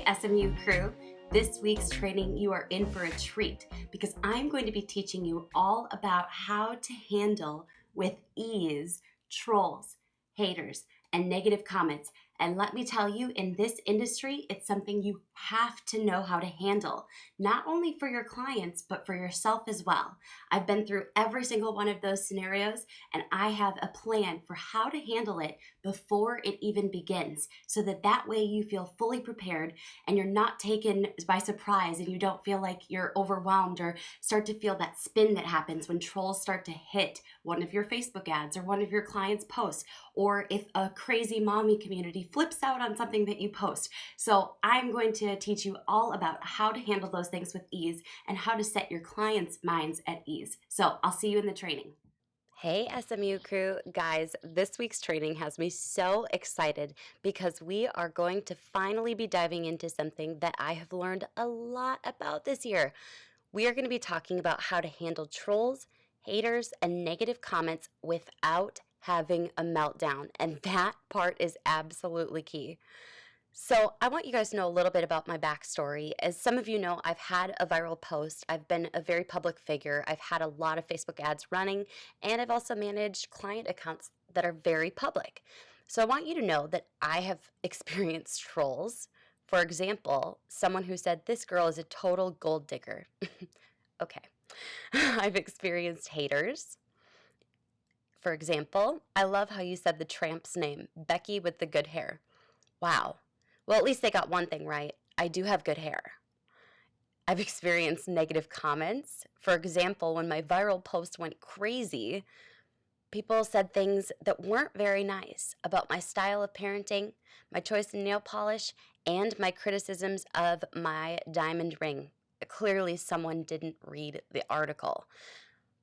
SMU crew. This week's training, you are in for a treat because I'm going to be teaching you all about how to handle with ease trolls, haters, and negative comments. And let me tell you, in this industry, it's something you have to know how to handle, not only for your clients, but for yourself as well. I've been through every single one of those scenarios, and I have a plan for how to handle it before it even begins, so that way you feel fully prepared and you're not taken by surprise and you don't feel like you're overwhelmed or start to feel that spin that happens when trolls start to hit one of your Facebook ads or one of your clients' posts, or if a crazy mommy community flips out on something that you post. So I'm going to teach you all about how to handle those things with ease and how to set your clients' minds at ease. So I'll see you in the training. Hey SMU crew, guys, this week's training has me so excited because we are going to finally be diving into something that I have learned a lot about this year. We are going to be talking about how to handle trolls, haters, and negative comments without having a meltdown, and that part is absolutely key. So, I want you guys to know a little bit about my backstory. As some of you know, I've had a viral post. I've been a very public figure. I've had a lot of Facebook ads running, and I've also managed client accounts that are very public. So, I want you to know that I have experienced trolls. For example, someone who said, "This girl is a total gold digger." Okay. I've experienced haters. For example, "I love how you said the tramp's name, Becky with the good hair." Wow. Well, at least they got one thing right. I do have good hair. I've experienced negative comments. For example, when my viral post went crazy, people said things that weren't very nice about my style of parenting, my choice in nail polish, and my criticisms of my diamond ring. Clearly, someone didn't read the article.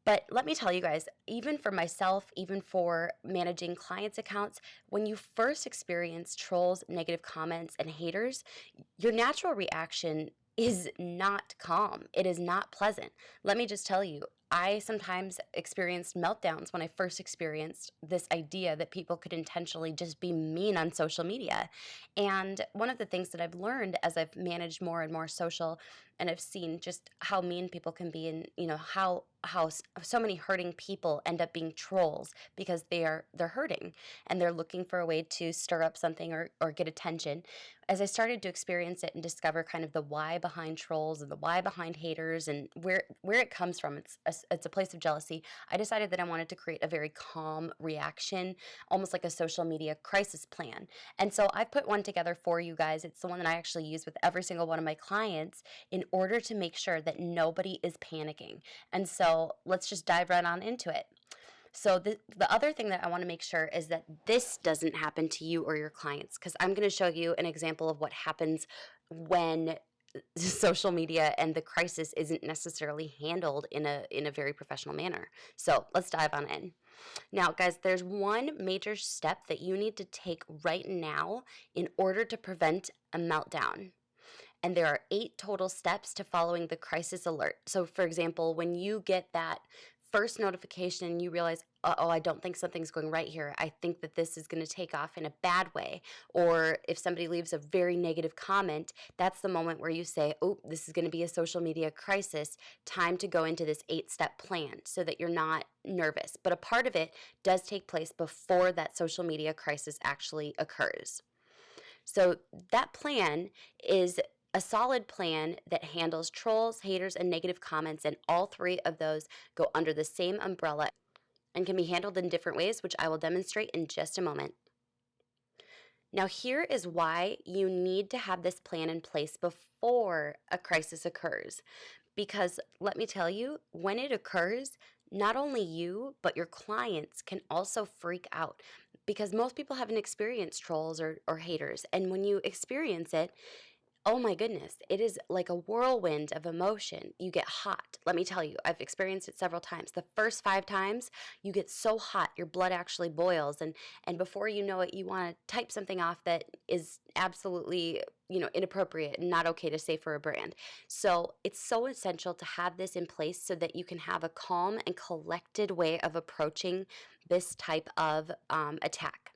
But let me tell you guys, even for myself, even for managing clients' accounts, when you first experience trolls, negative comments, and haters, your natural reaction is not calm. It is not pleasant. Let me just tell you, I sometimes experienced meltdowns when I first experienced this idea that people could intentionally just be mean on social media. And one of the things that I've learned as I've managed more and more social, and I've seen just how mean people can be, and how so many hurting people end up being trolls because they're hurting and they're looking for a way to stir up something or get attention. As I started to experience it and discover kind of the why behind trolls and the why behind haters and where it comes from, it's a place of jealousy. I decided that I wanted to create a very calm reaction, almost like a social media crisis plan. And so I put one together for you guys. It's the one that I actually use with every single one of my clients in order to make sure that nobody is panicking. And so let's just dive right on into it. So the other thing that I want to make sure is that this doesn't happen to you or your clients, because I'm going to show you an example of what happens when social media and the crisis isn't necessarily handled in a very professional manner. So let's dive on in. Now, guys, there's one major step that you need to take right now in order to prevent a meltdown. And there are 8 total steps to following the crisis alert. So, for example, when you get that first notification and you realize, oh, I don't think something's going right here. I think that this is going to take off in a bad way. Or if somebody leaves a very negative comment, that's the moment where you say, oh, this is going to be a social media crisis. Time to go into this 8-step plan so that you're not nervous. But a part of it does take place before that social media crisis actually occurs. So that plan is a solid plan that handles trolls, haters, and negative comments, and all 3 of those go under the same umbrella and can be handled in different ways, which I will demonstrate in just a moment. Now, here is why you need to have this plan in place before a crisis occurs. Because let me tell you, when it occurs, not only you, but your clients can also freak out because most people haven't experienced trolls or haters. And when you experience it, oh my goodness, it is like a whirlwind of emotion. You get hot. Let me tell you, I've experienced it several times. The first 5 times, you get so hot, your blood actually boils. And before you know it, you want to type something off that is absolutely, inappropriate and not okay to say for a brand. So it's so essential to have this in place so that you can have a calm and collected way of approaching this type of attack.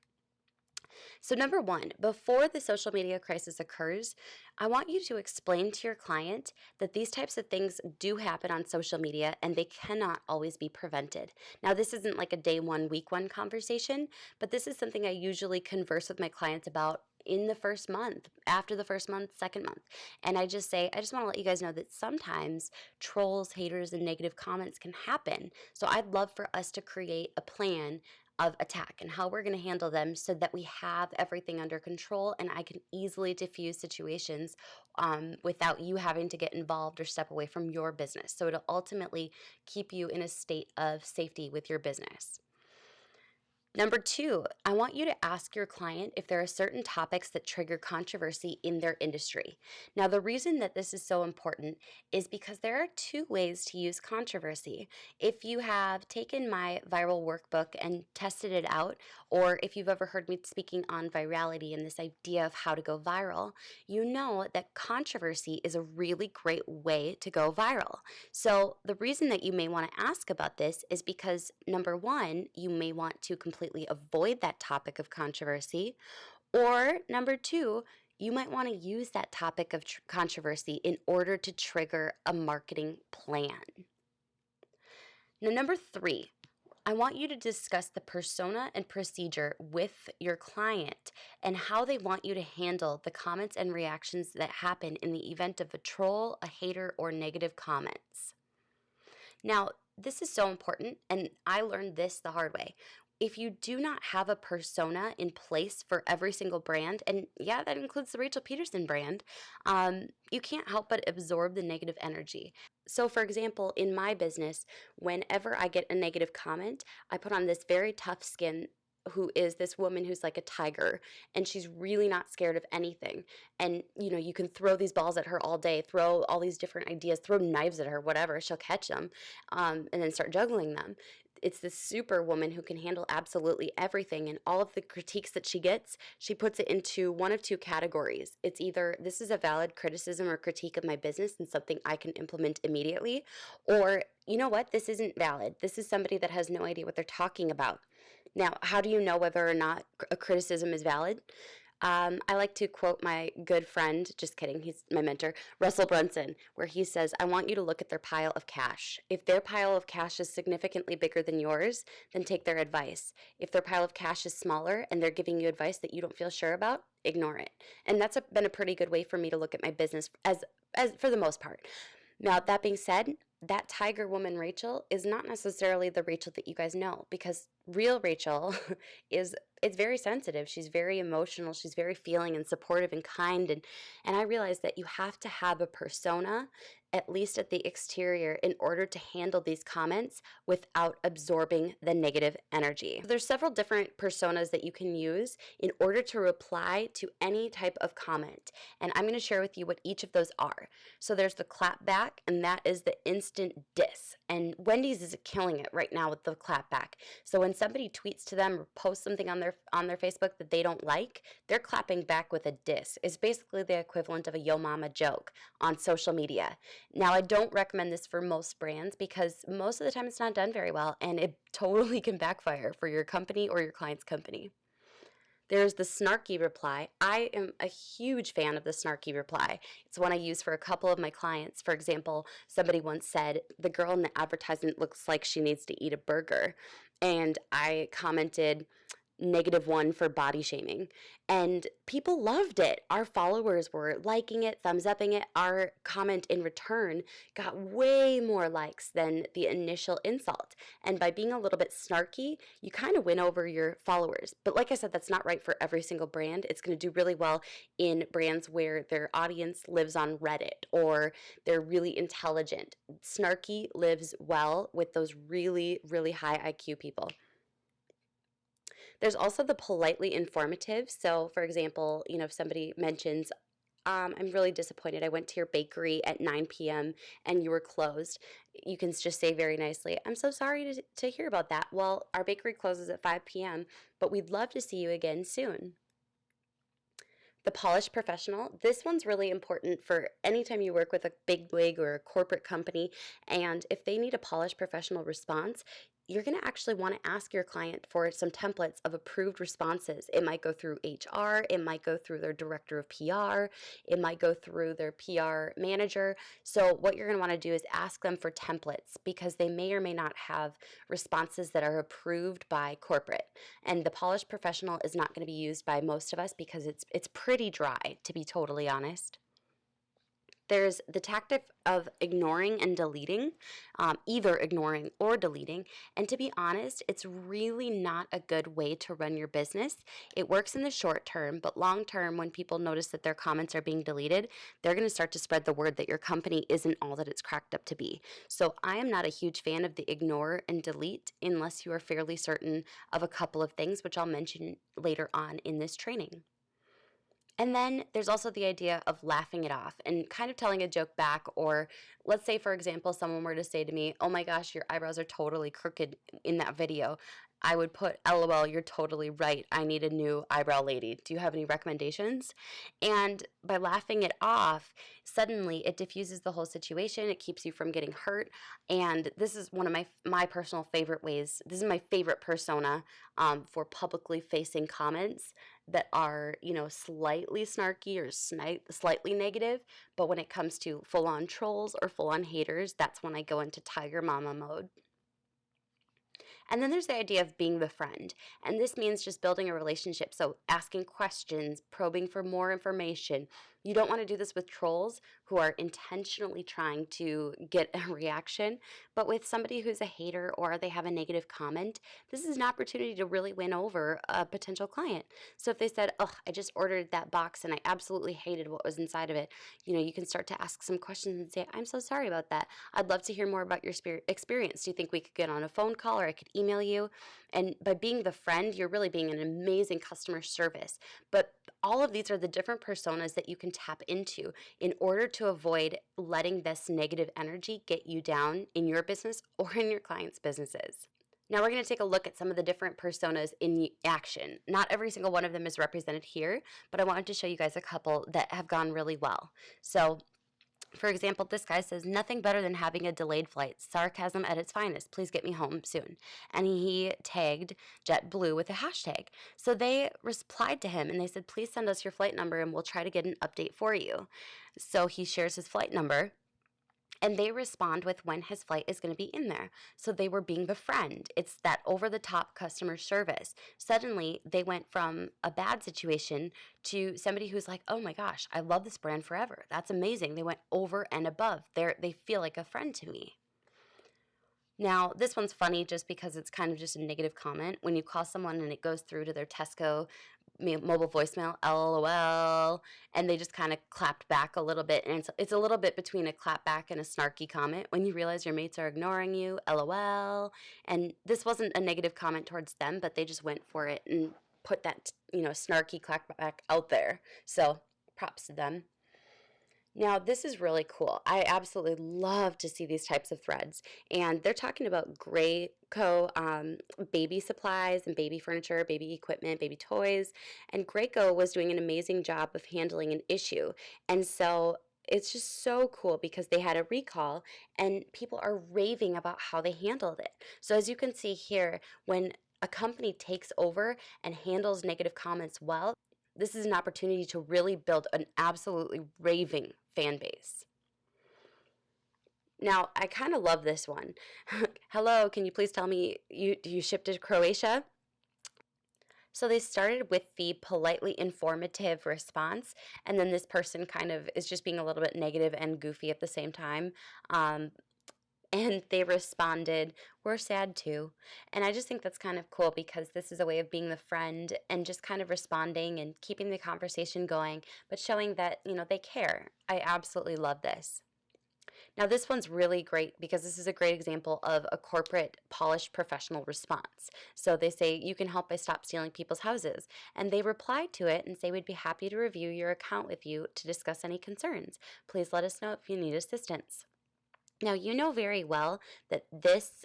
So, number one, before the social media crisis occurs, I want you to explain to your client that these types of things do happen on social media and they cannot always be prevented. Now, this isn't like a day one, week one conversation, but this is something I usually converse with my clients about in the first month, after the first month, second month. And I just say, I just want to let you guys know that sometimes trolls, haters, and negative comments can happen. So I'd love for us to create a plan of attack and how we're going to handle them so that we have everything under control and I can easily diffuse situations without you having to get involved or step away from your business. So it'll ultimately keep you in a state of safety with your business. Number two, I want you to ask your client if there are certain topics that trigger controversy in their industry. Now, the reason that this is so important is because there are two ways to use controversy. If you have taken my viral workbook and tested it out, or if you've ever heard me speaking on virality and this idea of how to go viral, you know that controversy is a really great way to go viral. So, the reason that you may want to ask about this is because number one, you may want to completely avoid that topic of controversy, or number two, you might want to use that topic of controversy in order to trigger a marketing plan. Now, number three, I want you to discuss the persona and procedure with your client and how they want you to handle the comments and reactions that happen in the event of a troll, a hater, or negative comments. Now, this is so important, and I learned this the hard way. If you do not have a persona in place for every single brand, and yeah, that includes the Rachel Pedersen brand, you can't help but absorb the negative energy. So, for example, in my business, whenever I get a negative comment, I put on this very tough skin who is this woman who's like a tiger and she's really not scared of anything. And you can throw these balls at her all day, throw all these different ideas, throw knives at her, whatever, she'll catch them, and then start juggling them. It's this super woman who can handle absolutely everything, and all of the critiques that she gets, she puts it into one of two categories. It's either this is a valid criticism or critique of my business and something I can implement immediately, or you know what, this isn't valid. This is somebody that has no idea what they're talking about. Now, how do you know whether or not a criticism is valid? I like to quote my good friend, just kidding, he's my mentor, Russell Brunson, where he says, I want you to look at their pile of cash. If their pile of cash is significantly bigger than yours, then take their advice. If their pile of cash is smaller and they're giving you advice that you don't feel sure about, ignore it. And that's been a pretty good way for me to look at my business as for the most part. Now, that being said, that tiger woman Rachel is not necessarily the Rachel that you guys know, because real Rachel it's very sensitive. She's very emotional. She's very feeling and supportive and kind. And I realize that you have to have a persona, at least at the exterior, in order to handle these comments without absorbing the negative energy. There's several different personas that you can use in order to reply to any type of comment. And I'm going to share with you what each of those are. So there's the clap back, and that is the instant diss. And Wendy's is killing it right now with the clap back. So when somebody tweets to them or posts something on their Facebook that they don't like, they're clapping back with a diss. It's basically the equivalent of a yo mama joke on social media. Now, I don't recommend this for most brands because most of the time it's not done very well and it totally can backfire for your company or your client's company. There's the Snarky Reply. I am a huge fan of the Snarky Reply. It's one I use for a couple of my clients. For example, somebody once said, the girl in the advertisement looks like she needs to eat a burger. And I commented, -1 for body shaming. And people loved it. Our followers were liking it, thumbs upping it. Our comment in return got way more likes than the initial insult. And by being a little bit snarky, you kind of win over your followers. But like I said, that's not right for every single brand. It's going to do really well in brands where their audience lives on Reddit or they're really intelligent. Snarky lives well with those really, really high IQ people. There's also the politely informative. So, for example, if somebody mentions, I'm really disappointed. I went to your bakery at 9 p.m. and you were closed. You can just say very nicely, I'm so sorry to hear about that. Well, our bakery closes at 5 p.m., but we'd love to see you again soon. The polished professional, this one's really important for anytime you work with a big wig or a corporate company, and if they need a polished professional response, you're going to actually want to ask your client for some templates of approved responses. It might go through HR, it might go through their director of PR, it might go through their PR manager. So what you're going to want to do is ask them for templates, because they may or may not have responses that are approved by corporate. And the polished professional is not going to be used by most of us because it's pretty dry, to be totally honest. There's the tactic of ignoring and deleting, either ignoring or deleting. And to be honest, it's really not a good way to run your business. It works in the short term, but long term, when people notice that their comments are being deleted, they're going to start to spread the word that your company isn't all that it's cracked up to be. So I am not a huge fan of the ignore and delete unless you are fairly certain of a couple of things, which I'll mention later on in this training. And then there's also the idea of laughing it off and kind of telling a joke back. Or let's say, for example, someone were to say to me, "Oh my gosh, your eyebrows are totally crooked in that video." I would put, "LOL, you're totally right. I need a new eyebrow lady. Do you have any recommendations?" And by laughing it off, suddenly it diffuses the whole situation. It keeps you from getting hurt. And this is one of my personal favorite ways. This is my favorite persona for publicly facing comments that are, slightly snarky or slightly negative. But when it comes to full-on trolls or full-on haters, that's when I go into tiger mama mode. And then there's the idea of being the friend. And this means just building a relationship. So asking questions, probing for more information. You don't want to do this with trolls who are intentionally trying to get a reaction. But with somebody who's a hater or they have a negative comment, this is an opportunity to really win over a potential client. So if they said, "Oh, I just ordered that box and I absolutely hated what was inside of it," you can start to ask some questions and say, "I'm so sorry about that. I'd love to hear more about your experience. Do you think we could get on a phone call, or I could email you?" And by being the friend, you're really being an amazing customer service. But all of these are the different personas that you can tap into in order to avoid letting this negative energy get you down in your business or in your clients' businesses. Now we're going to take a look at some of the different personas in action. Not every single one of them is represented here, but I wanted to show you guys a couple that have gone really well. So for example, this guy says, "Nothing better than having a delayed flight. Sarcasm at its finest. Please get me home soon." And he tagged JetBlue with a hashtag. So they replied to him and they said, "Please send us your flight number and we'll try to get an update for you." So he shares his flight number. And they respond with when his flight is going to be in there. So they were being the friend. It's that over-the-top customer service. Suddenly, they went from a bad situation to somebody who's like, "Oh my gosh, I love this brand forever. That's amazing." They went over and above. They feel like a friend to me. Now, this one's funny just because it's kind of just a negative comment. When you call someone and it goes through to their Tesco mobile voicemail, "LOL," and they just kind of clapped back a little bit. And it's a little bit between a clap back and a snarky comment. When you realize your mates are ignoring you, "LOL." And this wasn't a negative comment towards them, but they just went for it and put that, snarky clap back out there. So props to them. Now, this is really cool. I absolutely love to see these types of threads. And they're talking about Graco baby supplies and baby furniture, baby equipment, baby toys. And Graco was doing an amazing job of handling an issue. And so it's just so cool because they had a recall and people are raving about how they handled it. So as you can see here, when a company takes over and handles negative comments well, this is an opportunity to really build an absolutely raving fan base. Now, I kind of love this one. "Hello, can you please tell me you shipped to Croatia?" So they started with the politely informative response, and then this person kind of is just being a little bit negative and goofy at the same time. And they responded, "We're sad too." And I just think that's kind of cool because this is a way of being the friend and just kind of responding and keeping the conversation going, but showing that, they care. I absolutely love this. Now, this one's really great because this is a great example of a corporate, polished, professional response. So they say, "You can help by stop stealing people's houses." And they reply to it and say, "We'd be happy to review your account with you to discuss any concerns. Please let us know if you need assistance." Now, you know very well that this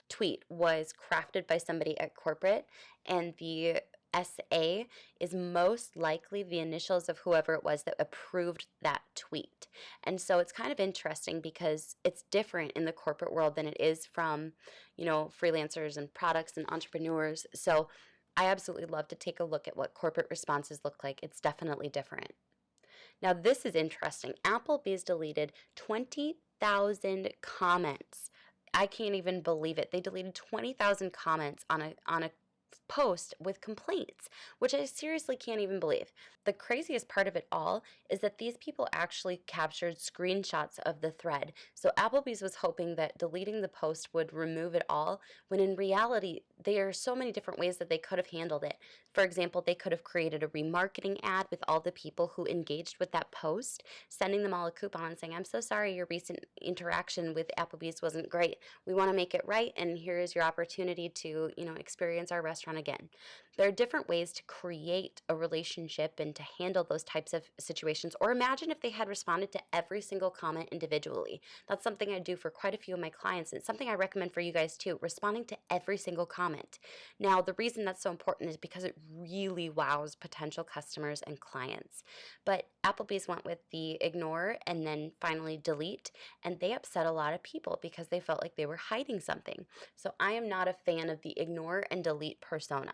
tweet was crafted by somebody at corporate, and the SA is most likely the initials of whoever it was that approved that tweet. And so it's kind of interesting because it's different in the corporate world than it is from, freelancers and products and entrepreneurs. So I absolutely love to take a look at what corporate responses look like. It's definitely different. Now, this is interesting. Applebee's deleted 20,000 comments. I can't even believe it. They deleted 20,000 comments on a post with complaints, which I seriously can't even believe. The craziest part of it all is that these people actually captured screenshots of the thread. So Applebee's was hoping that deleting the post would remove it all, when in reality, there are so many different ways that they could have handled it. For example, they could have created a remarketing ad with all the people who engaged with that post, sending them all a coupon and saying, I'm so sorry your recent interaction with Applebee's wasn't great. We want to make it right, and here is your opportunity to, experience our restaurant again. There are different ways to create a relationship and to handle those types of situations. Or imagine if they had responded to every single comment individually. That's something I do for quite a few of my clients, and it's something I recommend for you guys too, responding to every single comment. Now, the reason that's so important is because it really wows potential customers and clients. But Applebee's went with the ignore and then finally delete, and they upset a lot of people because they felt like they were hiding something. So I am not a fan of the ignore and delete persona.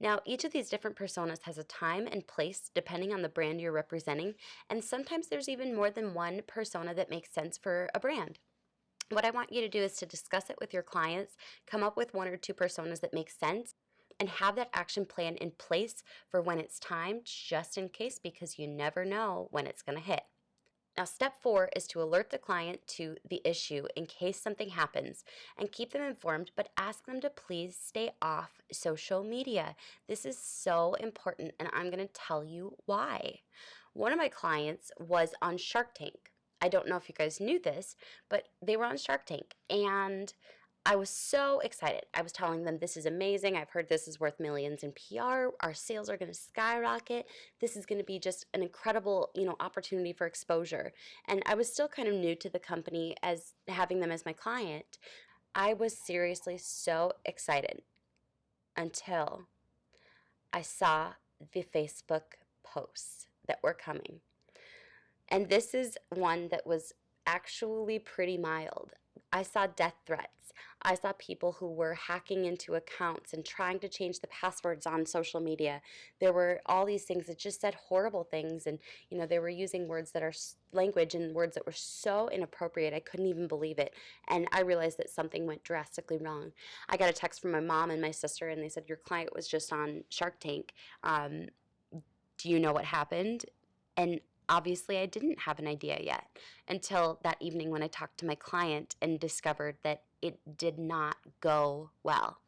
Now, each of these different personas has a time and place depending on the brand you're representing, and sometimes there's even more than one persona that makes sense for a brand. What I want you to do is to discuss it with your clients, come up with one or two personas that make sense, and have that action plan in place for when it's time, just in case, because you never know when it's going to hit. Now, step 4 is to alert the client to the issue in case something happens and keep them informed, but ask them to please stay off social media. This is so important, and I'm going to tell you why. One of my clients was on Shark Tank. I don't know if you guys knew this, but they were on Shark Tank, and I was so excited. I was telling them, this is amazing. I've heard this is worth millions in PR. Our sales are going to skyrocket. This is going to be just an incredible, opportunity for exposure. And I was still kind of new to the company as having them as my client. I was seriously so excited until I saw the Facebook posts that were coming. And this is one that was actually pretty mild. I saw death threats. I saw people who were hacking into accounts and trying to change the passwords on social media. There were all these things that just said horrible things, and they were using words that are language and words that were so inappropriate. I couldn't even believe it, and I realized that something went drastically wrong. I got a text from my mom and my sister, and they said, your client was just on Shark Tank. Do you know what happened? And obviously, I didn't have an idea yet until that evening when I talked to my client and discovered that it did not go well.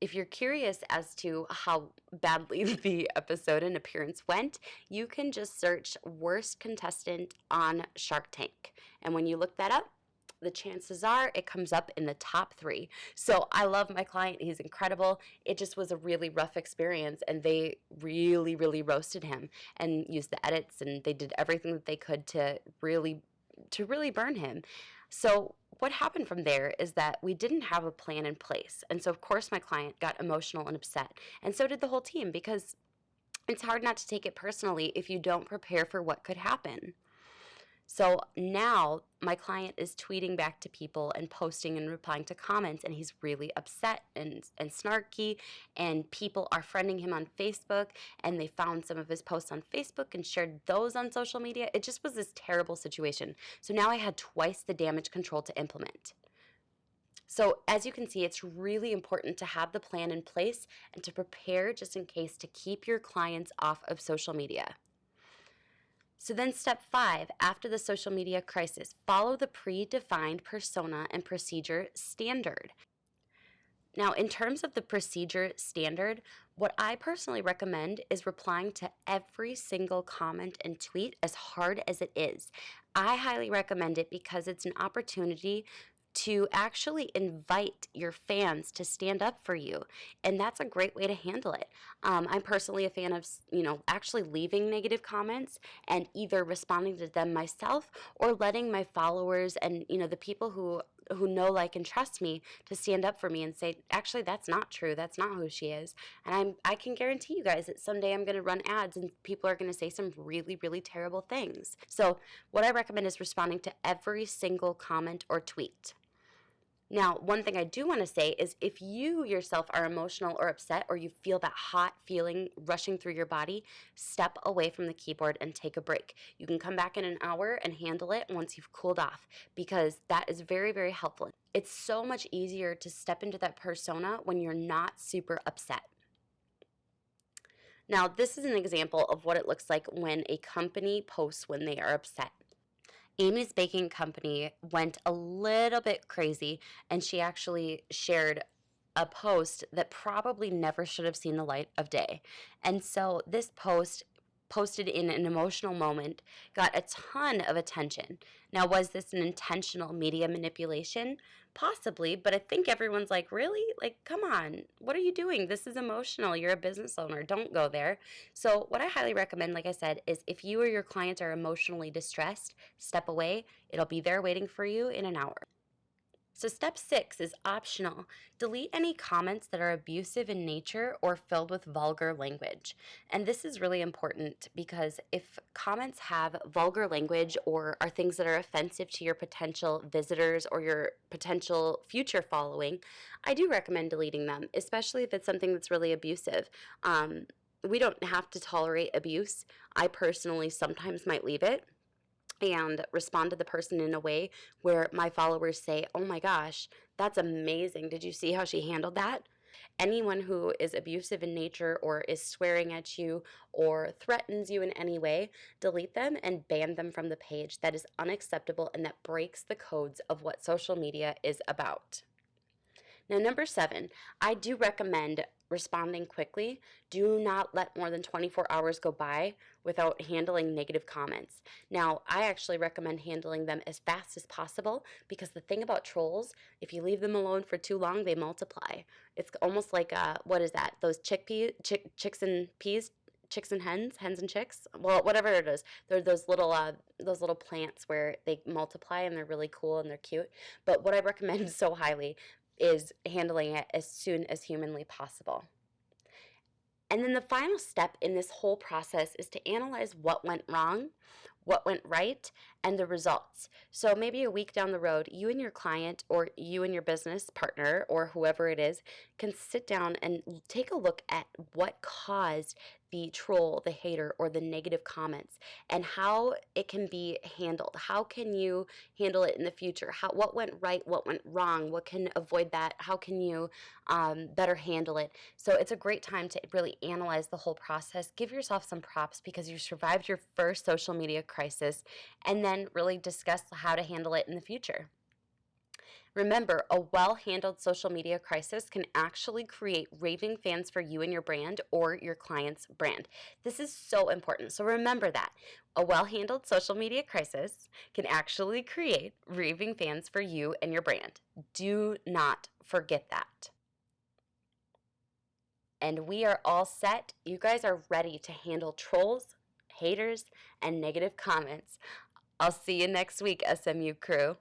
If you're curious as to how badly the episode and appearance went, you can just search worst contestant on Shark Tank. And when you look that up, the chances are it comes up in the top 3. So I love my client. He's incredible. It just was a really rough experience, and they really, really roasted him and used the edits, and they did everything that they could to really burn him. So what happened from there is that we didn't have a plan in place. And so, of course, my client got emotional and upset. And so did the whole team, because it's hard not to take it personally if you don't prepare for what could happen. So now my client is tweeting back to people and posting and replying to comments, and he's really upset and snarky, and people are friending him on Facebook, and they found some of his posts on Facebook and shared those on social media. It just was this terrible situation. So now I had twice the damage control to implement. So as you can see, it's really important to have the plan in place and to prepare just in case to keep your clients off of social media. So then step 5, after the social media crisis, follow the predefined persona and procedure standard. Now, in terms of the procedure standard, what I personally recommend is replying to every single comment and tweet as hard as it is. I highly recommend it because it's an opportunity to actually invite your fans to stand up for you. And that's a great way to handle it. I'm personally a fan of, actually leaving negative comments and either responding to them myself or letting my followers and, the people who know, like, and trust me to stand up for me and say, actually, that's not true. That's not who she is. And I can guarantee you guys that someday I'm going to run ads and people are going to say some really, really terrible things. So what I recommend is responding to every single comment or tweet. Now, one thing I do want to say is if you yourself are emotional or upset, or you feel that hot feeling rushing through your body, step away from the keyboard and take a break. You can come back in an hour and handle it once you've cooled off, because that is very, very helpful. It's so much easier to step into that persona when you're not super upset. Now, this is an example of what it looks like when a company posts when they are upset. Amy's baking company went a little bit crazy, and she actually shared a post that probably never should have seen the light of day. And so this post, posted in an emotional moment, got a ton of attention. Now, was this an intentional media manipulation? Possibly, but I think everyone's like, really? Like, come on, what are you doing? This is emotional. You're a business owner. Don't go there. So, what I highly recommend, like I said, is if you or your clients are emotionally distressed, step away. It'll be there waiting for you in an hour. So step 6 is optional. Delete any comments that are abusive in nature or filled with vulgar language. And this is really important because if comments have vulgar language or are things that are offensive to your potential visitors or your potential future following, I do recommend deleting them, especially if it's something that's really abusive. We don't have to tolerate abuse. I personally sometimes might leave it and respond to the person in a way where my followers say, oh my gosh, that's amazing. Did you see how she handled that? Anyone who is abusive in nature or is swearing at you or threatens you in any way, delete them and ban them from the page. That is unacceptable and that breaks the codes of what social media is about. Now, number 7, I do recommend responding quickly. Do not let more than 24 hours go by without handling negative comments. Now, I actually recommend handling them as fast as possible because the thing about trolls, if you leave them alone for too long, they multiply. It's almost like, what is that? Those chicks and peas? Chicks and hens and chicks, well, whatever it is, they're those little plants where they multiply and they're really cool and they're cute. But what I recommend so highly is handling it as soon as humanly possible. And then the final step in this whole process is to analyze what went wrong, what went right, and the results. So maybe a week down the road, you and your client or you and your business partner or whoever it is can sit down and take a look at what caused the troll, the hater, or the negative comments and how it can be handled. How can you handle it in the future? What went right? What went wrong? What can avoid that? How can you better handle it? So it's a great time to really analyze the whole process. Give yourself some props because you survived your first social media crisis, and then really discuss how to handle it in the future. Remember, a well-handled social media crisis can actually create raving fans for you and your brand or your client's brand. This is so important. So remember that. A well-handled social media crisis can actually create raving fans for you and your brand. Do not forget that. And we are all set. You guys are ready to handle trolls, haters, and negative comments. I'll see you next week, SMU crew.